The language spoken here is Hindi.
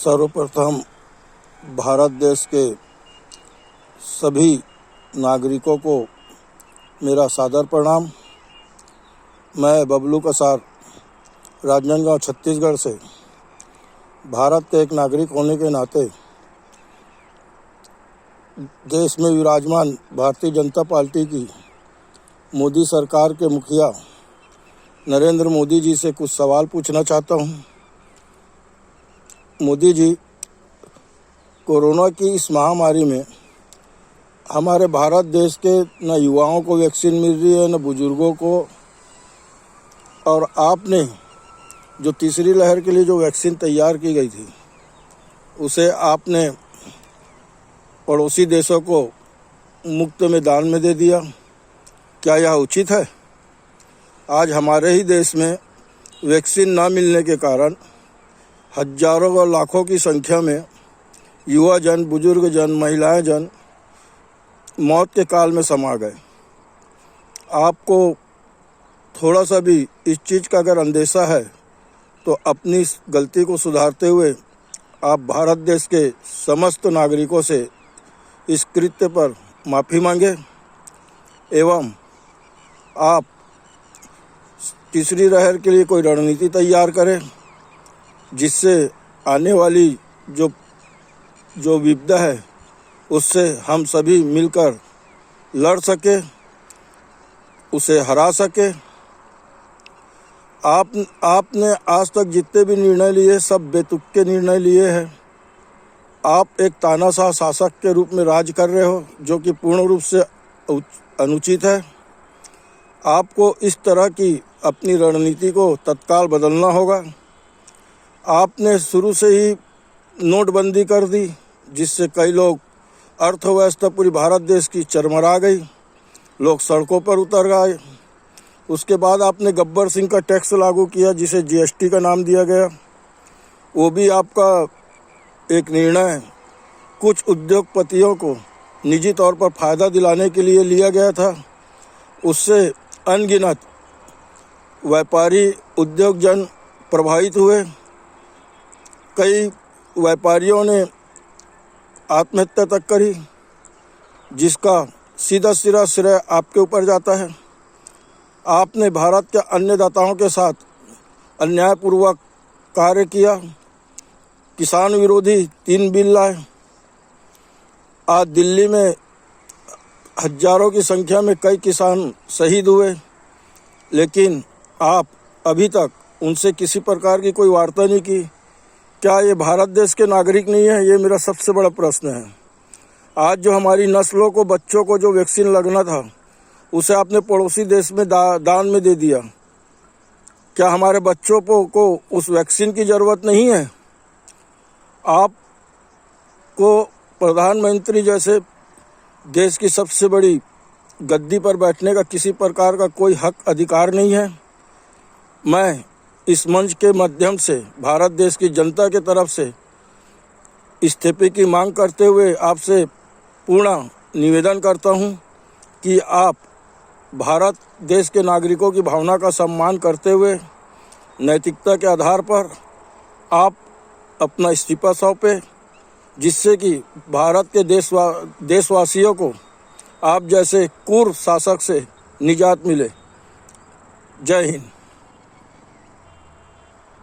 सर्वप्रथम भारत देश के सभी नागरिकों को मेरा सादर प्रणाम। मैं बबलू कसार राजनांदगांव छत्तीसगढ़ से भारत के एक नागरिक होने के नाते देश में विराजमान भारतीय जनता पार्टी की मोदी सरकार के मुखिया नरेंद्र मोदी जी से कुछ सवाल पूछना चाहता हूं। मोदी जी, कोरोना की इस महामारी में हमारे भारत देश के न युवाओं को वैक्सीन मिल रही है न बुजुर्गों को, और आपने जो तीसरी लहर के लिए जो वैक्सीन तैयार की गई थी उसे आपने पड़ोसी देशों को मुफ्त में दान में दे दिया। क्या यह उचित है? आज हमारे ही देश में वैक्सीन ना मिलने के कारण हजारों और लाखों की संख्या में युवा जन, बुजुर्ग जन, महिलाएं जन मौत के काल में समा गए। आपको थोड़ा सा भी इस चीज़ का अगर अंदेशा है तो अपनी इस गलती को सुधारते हुए आप भारत देश के समस्त नागरिकों से इस कृत्य पर माफ़ी मांगे एवं आप तीसरी लहर के लिए कोई रणनीति तैयार करें, जिससे आने वाली जो विपदा है उससे हम सभी मिलकर लड़ सके, उसे हरा सके। आपने आज तक जितने भी निर्णय लिए सब बेतुके निर्णय लिए हैं। आप एक तानाशाह शासक के रूप में राज कर रहे हो, जो कि पूर्ण रूप से अनुचित है। आपको इस तरह की अपनी रणनीति को तत्काल बदलना होगा। आपने शुरू से ही नोटबंदी कर दी, जिससे कई लोग अर्थव्यवस्था पूरी भारत देश की चरमरा गई, लोग सड़कों पर उतर गए। उसके बाद आपने गब्बर सिंह का टैक्स लागू किया, जिसे जीएसटी का नाम दिया गया। वो भी आपका एक निर्णय कुछ उद्योगपतियों को निजी तौर पर फ़ायदा दिलाने के लिए लिया गया था। उससे अनगिनत व्यापारी, उद्योग जन प्रभावित हुए। कई व्यापारियों ने आत्महत्या तक करी, जिसका सीधा श्रेय आपके ऊपर जाता है। आपने भारत के अन्नदाताओं के साथ अन्यायपूर्वक कार्य किया, किसान विरोधी 3 बिल लाए। आज दिल्ली में हजारों की संख्या में कई किसान शहीद हुए, लेकिन आप अभी तक उनसे किसी प्रकार की कोई वार्ता नहीं की। क्या ये भारत देश के नागरिक नहीं है? ये मेरा सबसे बड़ा प्रश्न है। आज जो हमारी नस्लों को, बच्चों को जो वैक्सीन लगना था उसे आपने पड़ोसी देश में दान में दे दिया। क्या हमारे बच्चों को उस वैक्सीन की ज़रूरत नहीं है? आपको प्रधानमंत्री जैसे देश की सबसे बड़ी गद्दी पर बैठने का किसी प्रकार का कोई हक, अधिकार नहीं है। मैं इस मंच के माध्यम से भारत देश की जनता के तरफ से इस्तीफे की मांग करते हुए आपसे पूर्ण निवेदन करता हूं कि आप भारत देश के नागरिकों की भावना का सम्मान करते हुए नैतिकता के आधार पर आप अपना इस्तीफा सौंपें, जिससे कि भारत के देशवासियों को आप जैसे क्रूर शासक से निजात मिले। जय हिंद।